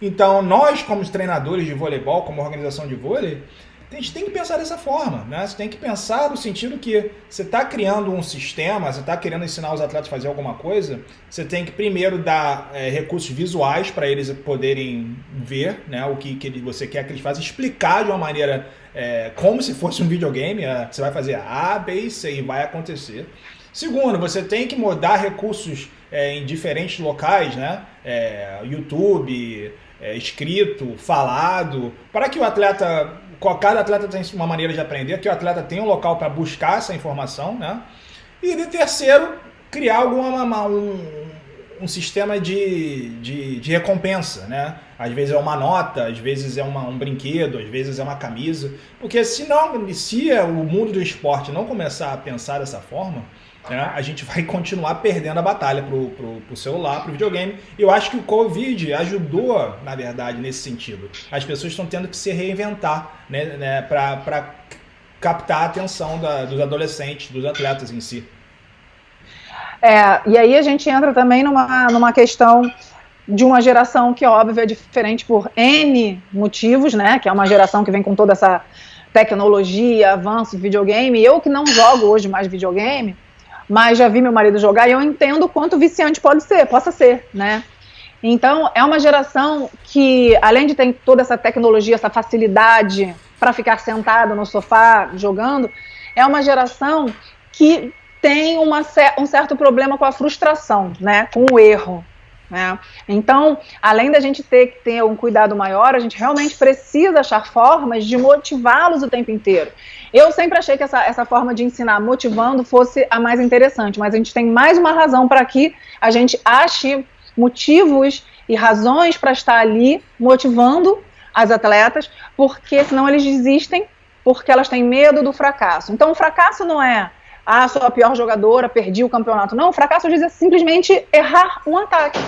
Então, nós, como treinadores de voleibol, como organização de vôlei, a gente tem que pensar dessa forma, né? Você tem que pensar no sentido que você está criando um sistema, você está querendo ensinar os atletas a fazer alguma coisa, você tem que primeiro dar recursos visuais para eles poderem ver, né, o que você quer que eles façam, explicar de uma maneira como se fosse um videogame, você vai fazer A, B e C e vai acontecer. Segundo, você tem que mudar recursos em diferentes locais, né? YouTube, escrito, falado, para que o atleta, cada atleta tem uma maneira de aprender, que o atleta tem um local para buscar essa informação, né? E de terceiro, criar um sistema de recompensa, né? Às vezes é uma nota, às vezes é um brinquedo, às vezes é uma camisa, porque se o mundo do esporte não começar a pensar dessa forma, a gente vai continuar perdendo a batalha pro celular, pro videogame. E eu acho que o Covid ajudou, na verdade, nesse sentido. As pessoas estão tendo que se reinventar, né, para captar a atenção dos adolescentes, dos atletas em si. E aí a gente entra também numa questão de uma geração que, óbvio, é diferente por N motivos, né? Que é uma geração que vem com toda essa tecnologia, avanço, videogame. Eu que não jogo hoje mais videogame, mas já vi meu marido jogar e eu entendo o quanto viciante possa ser, né? Então, é uma geração que, além de ter toda essa tecnologia, essa facilidade para ficar sentado no sofá jogando, é uma geração que tem um certo problema com a frustração, né? Com o erro. Né? Então, além da gente ter que ter um cuidado maior, a gente realmente precisa achar formas de motivá-los o tempo inteiro. Eu sempre achei que essa forma de ensinar motivando fosse a mais interessante, mas a gente tem mais uma razão para que a gente ache motivos e razões para estar ali motivando as atletas, porque senão eles desistem, porque elas têm medo do fracasso. Então, o fracasso não é sou a pior jogadora, perdi o campeonato. Não, o fracasso às vezes é simplesmente errar um ataque.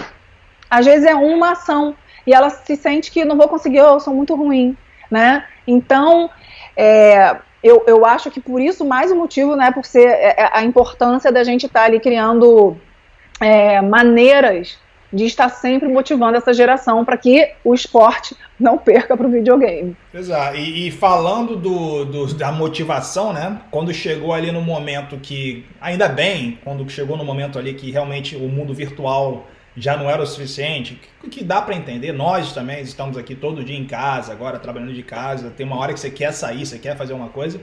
Às vezes é uma ação e ela se sente que não vou conseguir, eu sou muito ruim, né? Então, eu acho que por isso mais um motivo, né, por ser a importância da gente estar ali criando maneiras de estar sempre motivando essa geração para que o esporte não perca para o videogame. Exato. E falando da motivação, né? Quando chegou ali no momento que, ainda bem, quando chegou no momento ali que realmente o mundo virtual já não era o suficiente, que dá para entender, nós também estamos aqui todo dia em casa, agora trabalhando de casa, tem uma hora que você quer sair, você quer fazer uma coisa.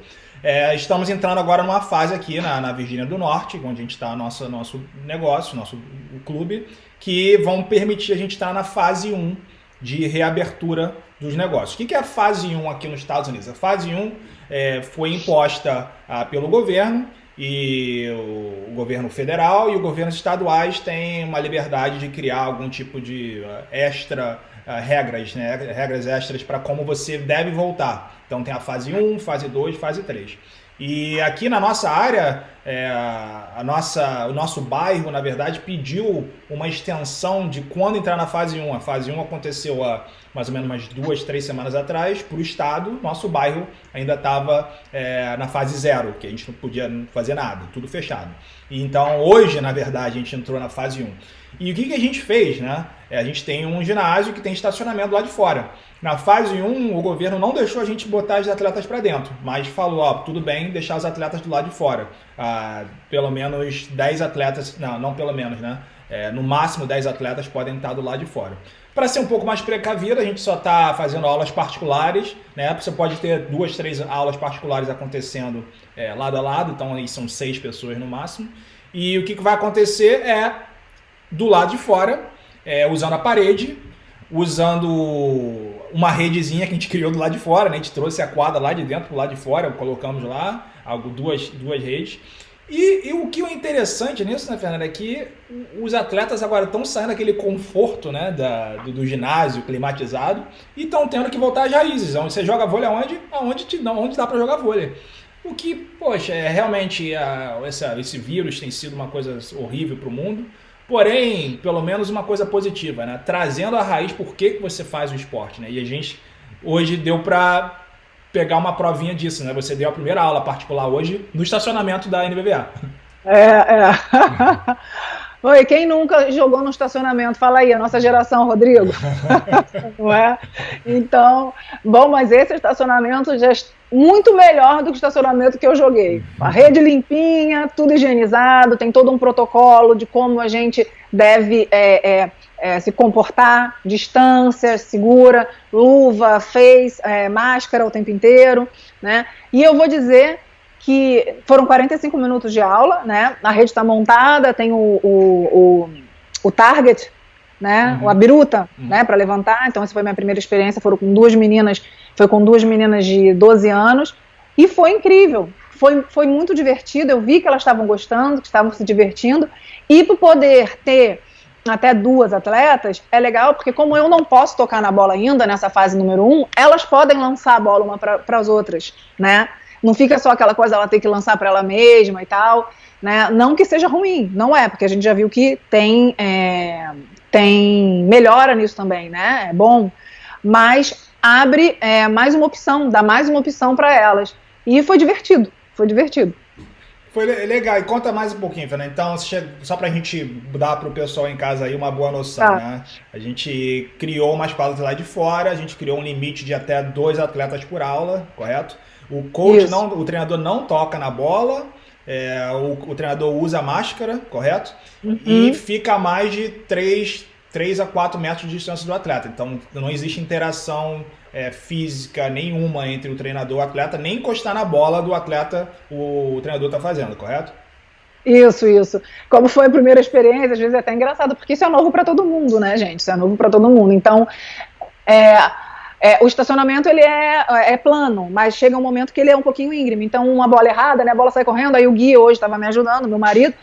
Estamos entrando agora numa fase aqui na Virgínia do Norte, onde a gente está nosso negócio, nosso clube, que vão permitir a gente estar na fase 1 de reabertura dos negócios. O que é a fase 1 aqui nos Estados Unidos? A fase 1 foi imposta pelo governo, e o governo federal e os governos estaduais têm uma liberdade de criar algum tipo de regras, né? Regras extras para como você deve voltar. Então tem a fase 1, fase 2, fase 3. E aqui na nossa área, o nosso bairro, na verdade, pediu uma extensão de quando entrar na fase 1. A fase 1 aconteceu há mais ou menos umas 2, 3 semanas atrás. Para o estado, nosso bairro ainda estava na fase 0, que a gente não podia fazer nada, tudo fechado. E então, hoje, na verdade, a gente entrou na fase 1. E o que a gente fez, né? A gente tem um ginásio que tem estacionamento lá de fora. Na fase 1, o governo não deixou a gente botar os atletas para dentro, mas falou, tudo bem deixar os atletas do lado de fora. Pelo menos 10 atletas, não pelo menos, né? No máximo 10 atletas podem estar do lado de fora. Para ser um pouco mais precavido, a gente só está fazendo aulas particulares, né? Você pode ter 2, 3 aulas particulares acontecendo lado a lado, então aí são 6 pessoas no máximo. E o que vai acontecer do lado de fora, usando a parede, usando uma redezinha que a gente criou do lado de fora, né? A gente trouxe a quadra lá de dentro para o lado de fora, colocamos lá duas redes. E o que é interessante nisso, né, Fernanda, é que os atletas agora estão saindo daquele conforto, né, do ginásio climatizado e estão tendo que voltar às raízes. Onde você joga vôlei onde dá para jogar vôlei. O que, poxa, realmente esse vírus tem sido uma coisa horrível para o mundo. Porém, pelo menos uma coisa positiva, né? Trazendo a raiz por que você faz o esporte, né? E a gente hoje deu para pegar uma provinha disso, né? Você deu a primeira aula particular hoje no estacionamento da NBVA. Oi, quem nunca jogou no estacionamento? Fala aí, a nossa geração, Rodrigo. Não é? Então, bom, mas esse estacionamento já é muito melhor do que o estacionamento que eu joguei. A rede limpinha, tudo higienizado, tem todo um protocolo de como a gente deve se comportar, distância segura, luva, máscara o tempo inteiro, né? E eu vou dizer que foram 45 minutos de aula, né? A rede está montada, tem o target, né? A biruta, né? Para levantar. Então essa foi a minha primeira experiência. Foi com duas meninas de 12 anos e foi incrível. Foi muito divertido. Eu vi que elas estavam gostando, que estavam se divertindo. E por poder ter até 2 atletas, é legal, porque como eu não posso tocar na bola ainda nessa fase número 1, elas podem lançar a bola uma para as outras, né? Não fica só aquela coisa, ela ter que lançar para ela mesma e tal, né? Não que seja ruim, não é, porque a gente já viu que tem melhora nisso também, né? É bom, mas abre mais uma opção, dá mais uma opção para elas. E foi divertido. Foi legal. E conta mais um pouquinho, Fernanda. Então, só para a gente dar para o pessoal em casa aí uma boa noção, Tá. né? A gente criou umas quadras lá de fora, a gente criou um limite de até 2 atletas por aula, correto? O coach Isso. o treinador não toca na bola, o treinador usa máscara, correto? E Uhum. fica a mais de 3 a 4 metros de distância do atleta. Então, não existe interação física nenhuma entre o treinador e o atleta, nem encostar na bola do atleta o treinador está fazendo, correto? Isso. Como foi a primeira experiência, às vezes é até engraçado, porque isso é novo para todo mundo, né, gente? Isso é novo para todo mundo. Então, é, o estacionamento ele é plano, mas chega um momento que ele é um pouquinho íngreme. Então, uma bola errada, né, a bola sai correndo, aí o Gui hoje estava me ajudando, meu marido,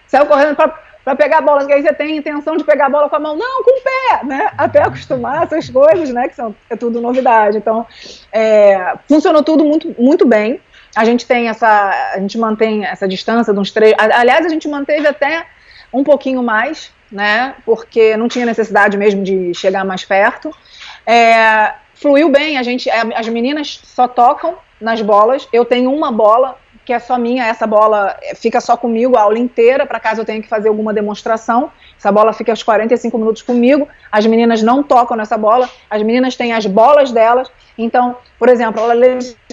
saiu correndo para pegar a bola, que aí você tem a intenção de pegar a bola com a mão, não, com o pé, né? Até acostumar essas coisas, né? Que é tudo novidade. Então, funcionou tudo muito bem. A gente mantém essa distância de uns 3. Aliás, a gente manteve até um pouquinho mais, né? Porque não tinha necessidade mesmo de chegar mais perto. Fluiu bem, as meninas só tocam nas bolas. Eu tenho uma bola que é só minha, essa bola fica só comigo a aula inteira, para caso eu tenha que fazer alguma demonstração. Essa bola fica aos 45 minutos comigo, as meninas não tocam nessa bola, as meninas têm as bolas delas, então, por exemplo,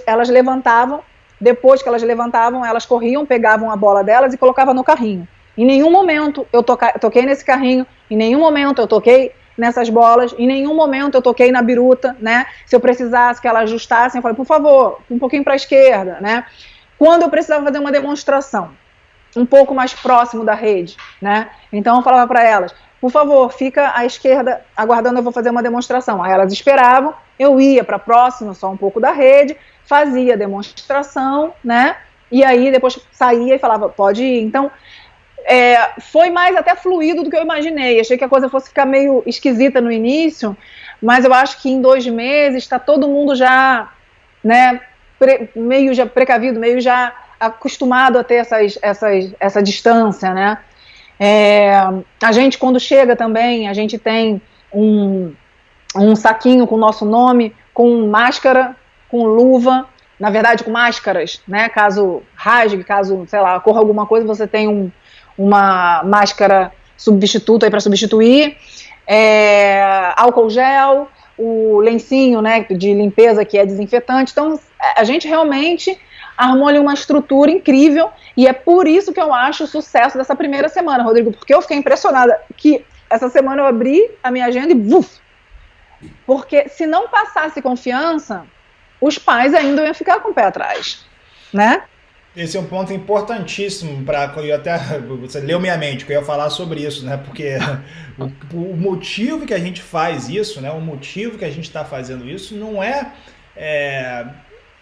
elas levantavam, depois que elas levantavam, elas corriam, pegavam a bola delas e colocavam no carrinho. Em nenhum momento eu toquei nesse carrinho, em nenhum momento eu toquei nessas bolas, em nenhum momento eu toquei na biruta, né? Se eu precisasse que elas ajustassem, eu falei, por favor, um pouquinho para a esquerda, né? Quando eu precisava fazer uma demonstração um pouco mais próximo da rede, né? Então eu falava para elas, por favor, fica à esquerda aguardando, eu vou fazer uma demonstração. Aí elas esperavam, eu ia para próximo, só um pouco da rede, fazia a demonstração, né? E aí depois saía e falava, pode ir. Então, foi mais até fluido do que eu imaginei. Achei que a coisa fosse ficar meio esquisita no início, mas eu acho que em 2 meses está todo mundo já, né, meio já precavido, meio já acostumado a ter essa distância, né? A gente, quando chega também, a gente tem um saquinho com o nosso nome, com máscara, com luva, na verdade com máscaras, né? Caso rasgue, caso, sei lá, ocorra alguma coisa, você tem uma máscara substituta aí para substituir, álcool gel, o lencinho, né, de limpeza que é desinfetante. Então, a gente realmente armou ali uma estrutura incrível e é por isso que eu acho o sucesso dessa primeira semana, Rodrigo, porque eu fiquei impressionada que essa semana eu abri a minha agenda e buf! Porque se não passasse confiança, os pais ainda iam ficar com o pé atrás, né? Esse é um ponto importantíssimo para até você leu minha mente, que eu ia falar sobre isso, né? Porque o motivo que a gente faz isso, né? O motivo que a gente está fazendo isso não é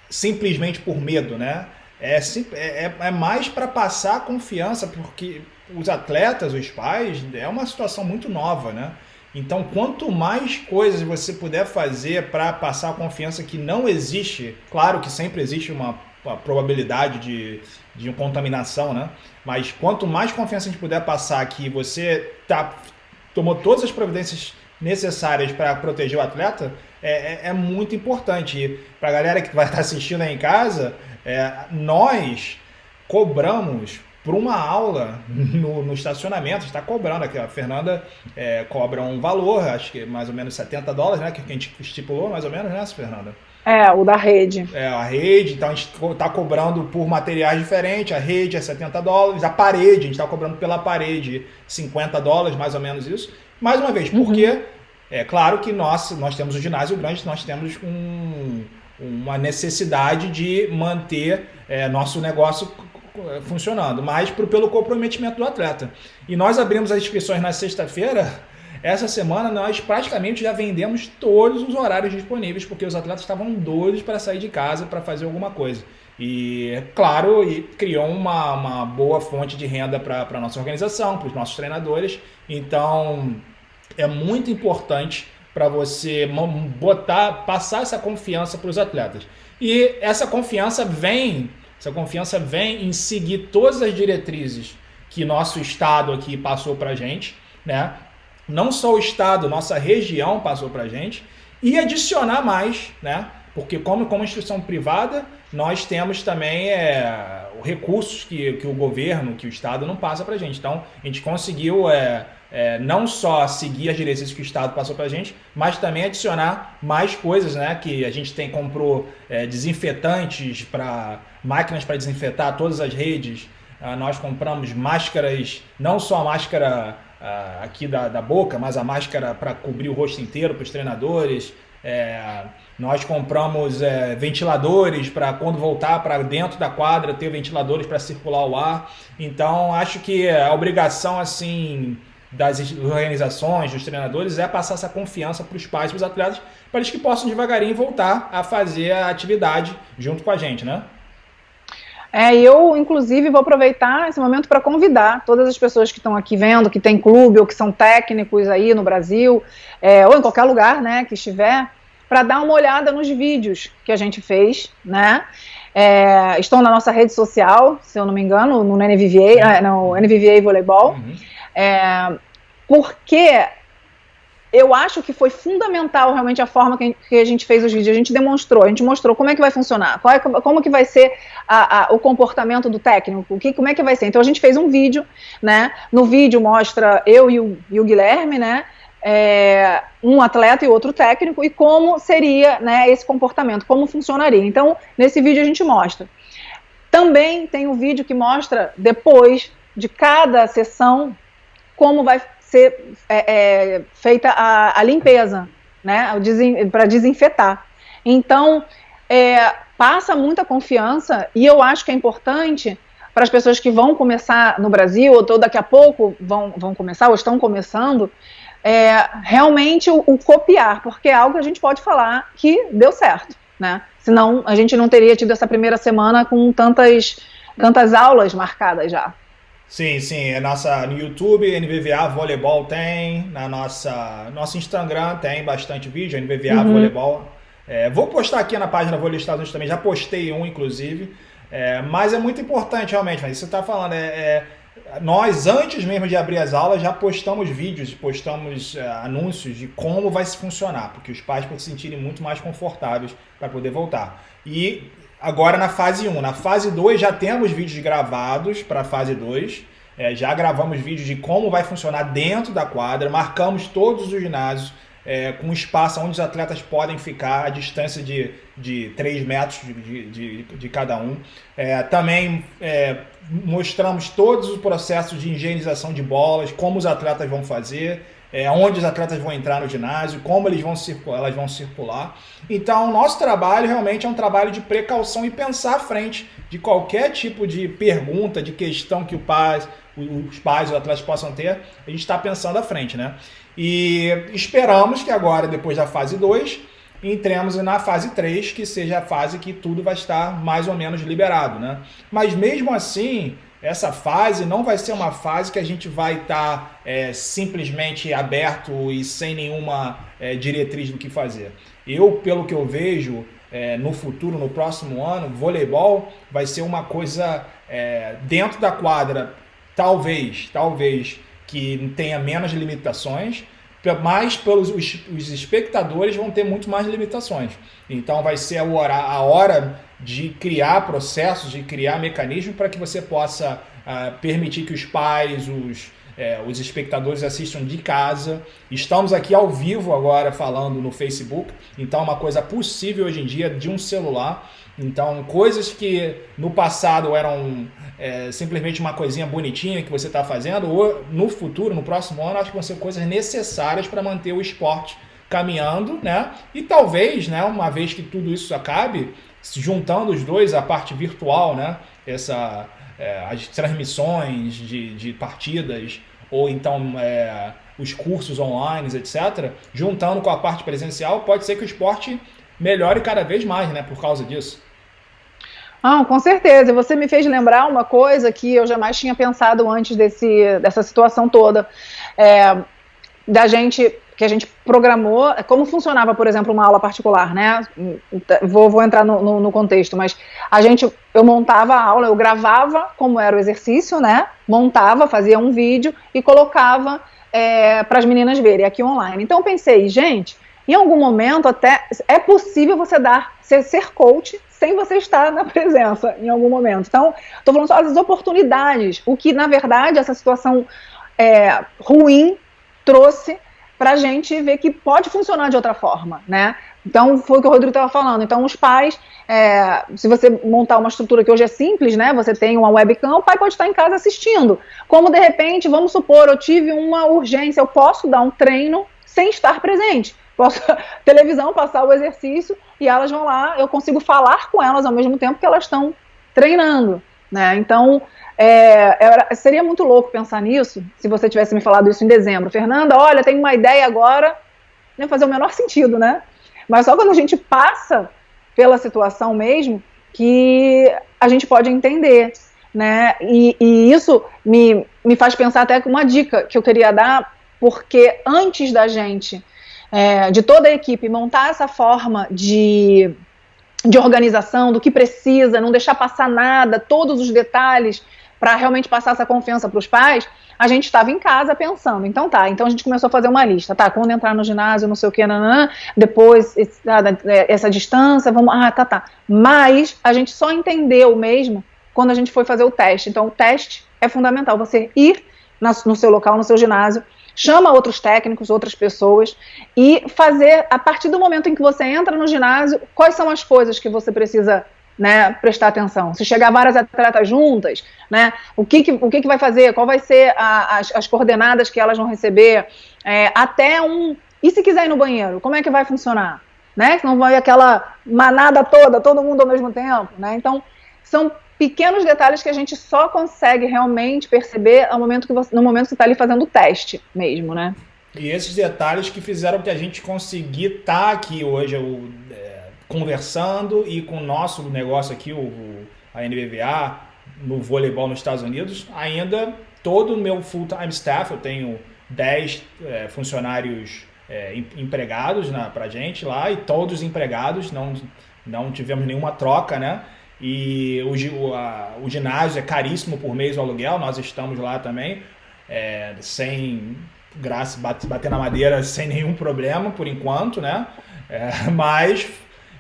simplesmente por medo, né? É mais para passar confiança, porque os atletas, os pais, é uma situação muito nova, né? Então, quanto mais coisas você puder fazer para passar a confiança que não existe, claro que sempre existe uma probabilidade de uma contaminação, né? Mas quanto mais confiança a gente puder passar que você tomou todas as providências necessárias para proteger o atleta, é muito importante. E para a galera que vai estar assistindo aí em casa, nós cobramos por uma aula no estacionamento, está cobrando aqui, a Fernanda cobra um valor, acho que mais ou menos $70, né? Que a gente estipulou mais ou menos, né, Fernanda? O da rede. A rede, então a gente está cobrando por materiais diferentes, a rede é $70, a parede, a gente está cobrando pela parede $50, mais ou menos isso. Mais uma vez, porque é claro que nós temos o ginásio grande, nós temos uma necessidade de manter nosso negócio funcionando, mas pelo comprometimento do atleta. E nós abrimos as inscrições na sexta-feira. Essa semana nós praticamente já vendemos todos os horários disponíveis, porque os atletas estavam doidos para sair de casa para fazer alguma coisa. E, claro, criou uma boa fonte de renda para a nossa organização, para os nossos treinadores. Então, é muito importante para você passar essa confiança para os atletas. E essa confiança vem em seguir todas as diretrizes que nosso estado aqui passou para a gente, né? Não só o estado, nossa região passou para a gente, e adicionar mais, né? Porque como instituição privada, nós temos também recursos que o governo, que o Estado não passa para a gente. Então, a gente conseguiu não só seguir as diretrizes que o Estado passou para a gente, mas também adicionar mais coisas, né? Que a gente comprou desinfetantes, máquinas para desinfetar todas as redes. Nós compramos máscaras, não só a máscara aqui da boca, mas a máscara para cobrir o rosto inteiro para os treinadores. Nós compramos ventiladores para quando voltar para dentro da quadra ter ventiladores para circular o ar. Então acho que a obrigação assim das organizações, dos treinadores, é passar essa confiança para os pais e para os atletas, para eles que possam devagarinho voltar a fazer a atividade junto com a gente, né? Eu, inclusive, vou aproveitar esse momento para convidar todas as pessoas que estão aqui vendo, que tem clube ou que são técnicos aí no Brasil, ou em qualquer lugar, né, que estiver, para dar uma olhada nos vídeos que a gente fez, né? Estão na nossa rede social, se eu não me engano, no NVVA Voleibol. Porque eu acho que foi fundamental realmente a forma que a gente fez os vídeos. A gente mostrou como é que vai funcionar, como que vai ser o comportamento do técnico, como é que vai ser. Então a gente fez um vídeo, né? No vídeo mostra eu e o Guilherme, né? Um atleta e outro técnico, e como seria, né, esse comportamento, como funcionaria. Então nesse vídeo a gente mostra. Também tem um vídeo que mostra depois de cada sessão como vai ser feita a limpeza, né, para desinfetar. Então, passa muita confiança, e eu acho que é importante para as pessoas que vão começar no Brasil, ou daqui a pouco vão começar, ou estão começando, realmente o copiar, porque é algo que a gente pode falar que deu certo, né? Senão a gente não teria tido essa primeira semana com tantas aulas marcadas já. Sim, no YouTube, NVVA Voleibol tem, nosso Instagram tem bastante vídeo, NVVA Voleibol. Vou postar aqui na página Vôlei Estados Unidos também, já postei um, inclusive, mas é muito importante realmente, mas você está falando, nós, antes mesmo de abrir as aulas, já postamos vídeos, postamos anúncios de como vai se funcionar, porque os pais podem se sentirem muito mais confortáveis para poder voltar. E agora na fase 1. Na fase 2 já temos vídeos gravados para a fase 2. Já gravamos vídeos de como vai funcionar dentro da quadra. Marcamos todos os ginásios com espaço onde os atletas podem ficar, a distância de 3 metros de cada um. Também mostramos todos os processos de higienização de bolas, como os atletas vão fazer, onde os atletas vão entrar no ginásio, como elas vão circular. Então, o nosso trabalho realmente é um trabalho de precaução e pensar à frente de qualquer tipo de pergunta, de questão que os pais, os atletas possam ter, a gente está pensando à frente, né? E esperamos que agora, depois da fase 2, entremos na fase 3, que seja a fase que tudo vai estar mais ou menos liberado, né? Mas mesmo assim, essa fase não vai ser uma fase que a gente vai estar simplesmente aberto e sem nenhuma diretriz do que fazer. Pelo que eu vejo, no futuro, no próximo ano, voleibol vai ser uma coisa dentro da quadra, talvez que tenha menos limitações, mas os espectadores vão ter muito mais limitações. Então vai ser a hora de criar processos, de criar mecanismos para que você possa permitir que os pais, os espectadores assistam de casa. Estamos aqui ao vivo agora falando no Facebook, então é uma coisa possível hoje em dia de um celular. Então coisas que no passado eram simplesmente uma coisinha bonitinha que você está fazendo, ou no futuro, no próximo ano, acho que vão ser coisas necessárias para manter o esporte caminhando, né? E talvez, né, uma vez que tudo isso acabe, juntando os dois, a parte virtual, né, as transmissões de partidas, ou então os cursos online, etc., juntando com a parte presencial, pode ser que o esporte melhore cada vez mais, né, por causa disso. Com certeza. Você me fez lembrar uma coisa que eu jamais tinha pensado antes dessa situação toda, que a gente programou, como funcionava, por exemplo, uma aula particular, né? Vou entrar no contexto, mas eu montava a aula, eu gravava como era o exercício, né? Montava, fazia um vídeo e colocava para as meninas verem aqui online. Então eu pensei, gente, em algum momento até é possível você ser coach sem você estar na presença em algum momento. Então, estou falando só das oportunidades, o que, na verdade, essa situação ruim trouxe para a gente ver que pode funcionar de outra forma, né? Então, foi o que o Rodrigo estava falando. Então, os pais, se você montar uma estrutura que hoje é simples, né? Você tem uma webcam, o pai pode estar em casa assistindo. Como, de repente, vamos supor, eu tive uma urgência, eu posso dar um treino sem estar presente. Posso, televisão, passar o exercício e elas vão lá, eu consigo falar com elas ao mesmo tempo que elas estão treinando, né? Então, seria muito louco pensar nisso, se você tivesse me falado isso em dezembro. Fernanda, olha, tenho uma ideia agora, não ia fazer o menor sentido, né? Mas só quando a gente passa pela situação mesmo, que a gente pode entender, né? E isso me faz pensar até com uma dica que eu queria dar, porque antes da gente, de toda a equipe, montar essa forma de organização, do que precisa, não deixar passar nada, todos os detalhes, para realmente passar essa confiança para os pais, a gente estava em casa pensando, então a gente começou a fazer uma lista, quando entrar no ginásio, não sei o que, depois essa distância, vamos, mas a gente só entendeu mesmo quando a gente foi fazer o teste. Então o teste é fundamental, você ir no seu local, no seu ginásio, chama outros técnicos, outras pessoas e fazer, a partir do momento em que você entra no ginásio, quais são as coisas que você precisa, né, prestar atenção. Se chegar várias atletas juntas, né, o que vai fazer, qual vai ser as coordenadas que elas vão receber, e se quiser ir no banheiro, como é que vai funcionar? Né? Não vai aquela manada toda, todo mundo ao mesmo tempo, né? Então, são pequenos detalhes que a gente só consegue realmente perceber no momento que você está ali fazendo o teste mesmo, né? E esses detalhes que fizeram que a gente conseguir estar aqui hoje conversando e com o nosso negócio aqui, a NBVA, no voleibol nos Estados Unidos, ainda todo o meu full-time staff, eu tenho 10 funcionários empregados pra gente lá, e todos empregados, não tivemos nenhuma troca, né? E o ginásio é caríssimo por mês o aluguel, nós estamos lá também, sem graça, bater na madeira sem nenhum problema por enquanto, né? Mas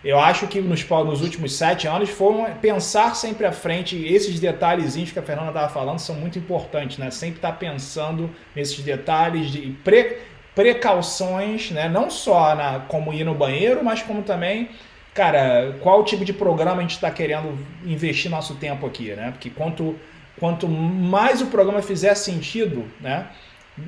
eu acho que nos últimos 7 anos foram pensar sempre à frente. Esses detalhezinhos que a Fernanda estava falando são muito importantes, né? Sempre estar pensando nesses detalhes de precauções, né? Não só como ir no banheiro, mas como também, cara, qual tipo de programa a gente está querendo investir nosso tempo aqui, né? Porque quanto mais o programa fizer sentido, né,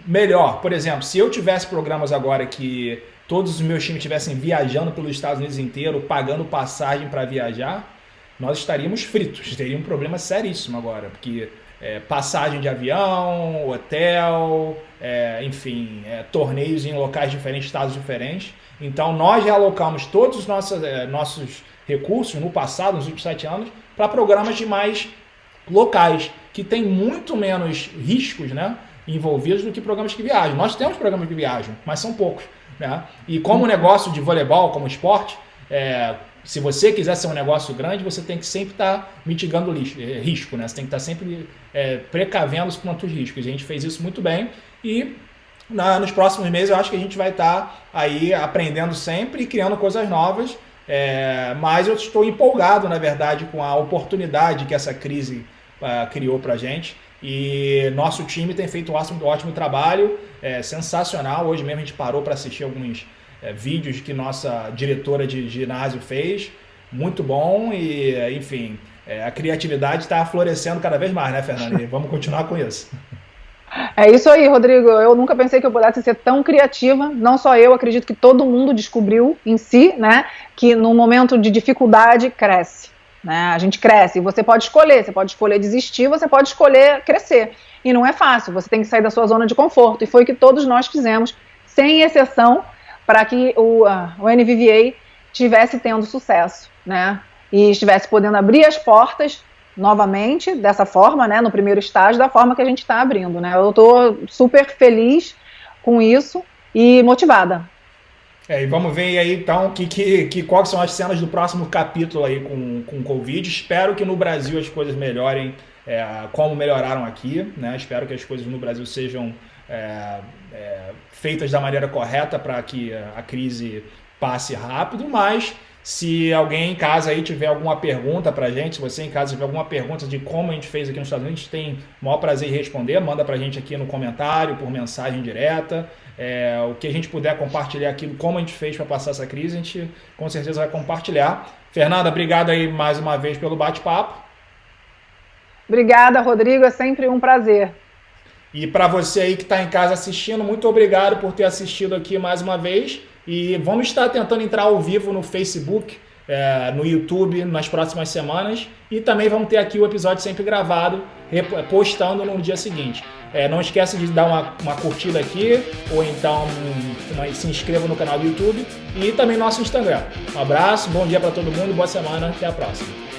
melhor. Por exemplo, se eu tivesse programas agora que todos os meus times estivessem viajando pelos Estados Unidos inteiro, pagando passagem para viajar, nós estaríamos fritos. Teria um problema seríssimo agora, porque passagem de avião, hotel, enfim, torneios em locais diferentes, estados diferentes. Então, nós realocamos todos os nossos recursos no passado, nos últimos 7 anos, para programas de mais locais, que tem muito menos riscos, né, envolvidos do que programas que viajam. Nós temos programas que viajam, mas são poucos, né? E como negócio de voleibol, como esporte, se você quiser ser um negócio grande, você tem que sempre estar mitigando risco, né? Você tem que estar sempre precavendo os pontos riscos. A gente fez isso muito bem e nos próximos meses eu acho que a gente vai estar aí aprendendo sempre e criando coisas novas, mas eu estou empolgado, na verdade, com a oportunidade que essa crise criou para a gente. E nosso time tem feito um ótimo trabalho, sensacional. Hoje mesmo a gente parou para assistir alguns vídeos que nossa diretora de ginásio fez, muito bom. E enfim, a criatividade está florescendo cada vez mais, né, Fernanda? E vamos continuar com isso. É isso aí, Rodrigo. Eu nunca pensei que eu pudesse ser tão criativa. Não só eu, acredito que todo mundo descobriu em si, né, que no momento de dificuldade cresce. Né? A gente cresce, você pode escolher desistir, você pode escolher crescer, e não é fácil, você tem que sair da sua zona de conforto, e foi o que todos nós fizemos, sem exceção, para que o NBVA estivesse tendo sucesso, né? E estivesse podendo abrir as portas novamente, dessa forma, né, no primeiro estágio, da forma que a gente está abrindo, né? Eu estou super feliz com isso e motivada. E vamos ver aí então quais são as cenas do próximo capítulo aí com o Covid. Espero que no Brasil as coisas melhorem como melhoraram aqui, né? Espero que as coisas no Brasil sejam feitas da maneira correta para que a crise passe rápido, mas Se alguém em casa aí tiver alguma pergunta pra gente, se você em casa tiver alguma pergunta de como a gente fez aqui nos Estados Unidos, a gente tem o maior prazer em responder. Manda pra gente aqui no comentário, por mensagem direta. O que a gente puder compartilhar aqui, como a gente fez para passar essa crise, a gente com certeza vai compartilhar. Fernanda, obrigado aí mais uma vez pelo bate-papo. Obrigada, Rodrigo, é sempre um prazer. E para você aí que está em casa assistindo, muito obrigado por ter assistido aqui mais uma vez. E vamos estar tentando entrar ao vivo no Facebook, no YouTube nas próximas semanas. E também vamos ter aqui o episódio sempre gravado, postando no dia seguinte. Não esqueça de dar uma curtida aqui, ou então se inscreva no canal do YouTube e também no nosso Instagram. Um abraço, bom dia para todo mundo, boa semana, até a próxima.